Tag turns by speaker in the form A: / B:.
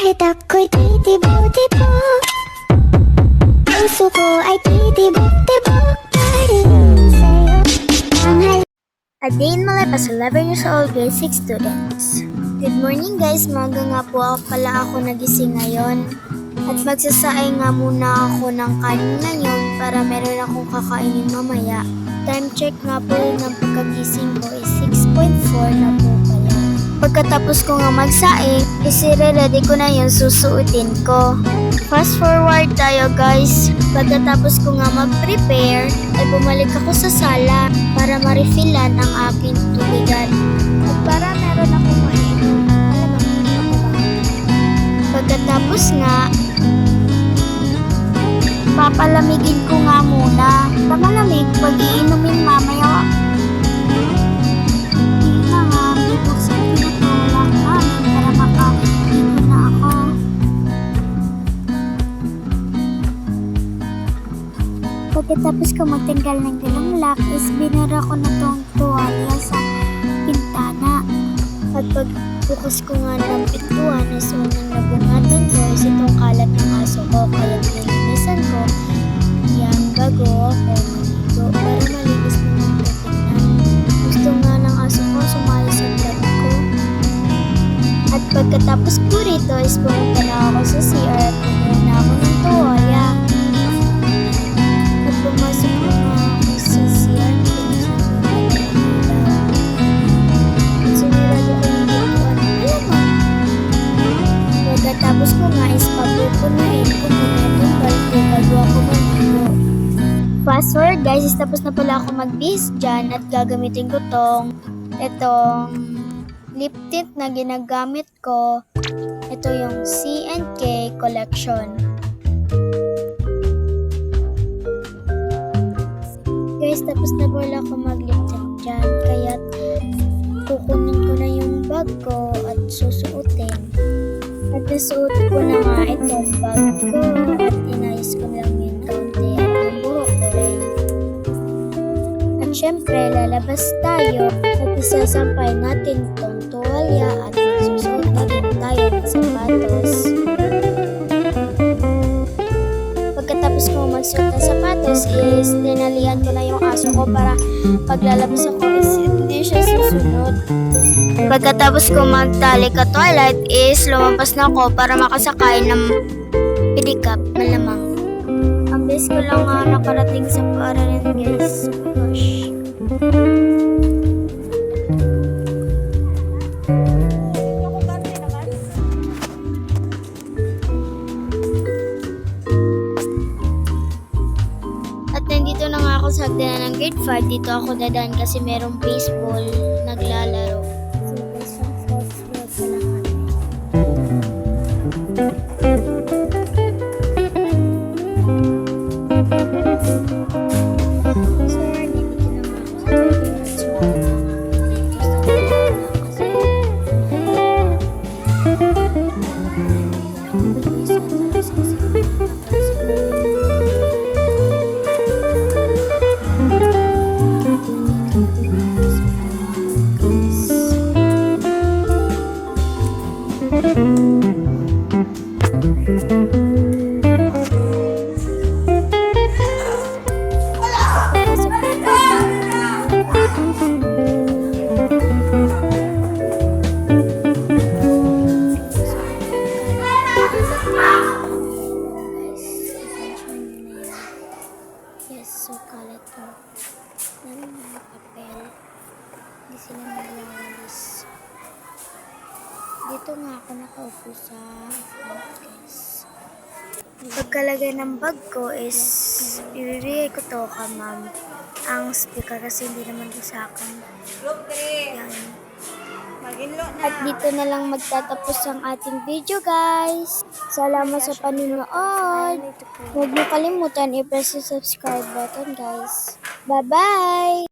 A: Kahit ako'y titibok-tibok, puso ko ay titibok-tibok pa rin sa'yo. A day in my life as 11 years old, grade 6 students. Good morning guys, maga nga po ako nagising ngayon. At magsasaay nga muna ako ng kanin ngayon para meron akong kakainin mamaya. Time check nga po ng pagkagising ko is 6:4 na po pala. Pagkatapos ko nga magsaing, isire-ready ko na yung susuotin ko. Fast forward tayo guys. Pagkatapos ko nga mag-prepare, ay bumalik ako sa sala para ma-refillan ang aking tubigan. At para meron akong mainom. Pagkatapos nga, papalamigin ko nga muna. Malamig, pag iinumin mamaya. Hindi na nga, bubuksan ko na ito lang namin para makainin na ako. Pagkatapos ko magtanggal ng galang lock is binara ko na itong tuwalya sa pintana. At pagbukas ko nga ng pintuan is unang nabungatan ko is itong kalat ng aso ko. Kaya nilinisan ko yan bago ako maligo para malinis naman katingnan. Gusto nga ng aso ko sumali sa vlog ko. At pagkatapos ko rito is pumunta na ako sa CR at kumuha na ako ng tuwalya. At pumasok na nga ako sa CR. Pagkatapos ko nga is papupunuin ko muna itong balde bago ako maligo. Fast forward guys, is tapos na pala ako magbihis dyan at gagamitin ko itong lip tint na ginagamit ko. Ito yung C&K collection. Guys, tapos na pala ako mag-lip tint dyan. Kaya kukunin ko na yung bag ko at susuotin. At nasuot ko na nga itong bag ko at inayos ko lang yung kaunti at yung buhok ko rin. At syempre, lalabas tayo at isasampay natin itong tuwalya at magsusuot na rin tayo ng sapatos. Pagkatapos ko magsuot ng sapatos is tinalian ko na yung aso ko para paglalabas ako is hindi siya susunod. Pagkatapos ko magtali ka toilet is lumabas na ako para makasakay ng pedicab malamang. Ang best ko lang nga nakarating sa paaralan guys. Gosh. At nandito na nga ako sa hagdanan ng grade 5. Dito ako dadaan kasi merong baseball naglalaro. Yes, so kalat po. Namin mga papel. Hindi sila naglawalis. Dito nga ako nakaupo sa guys. Pagkalagay ng bag ko is ibibigay ko to ka ma'am. Ang speaker kasi hindi naman to sa akin. Yan. At dito na lang magtatapos ang ating video guys. Salamat sa panonood. Huwag niyo kalimutan i-press yung subscribe button guys. Bye bye!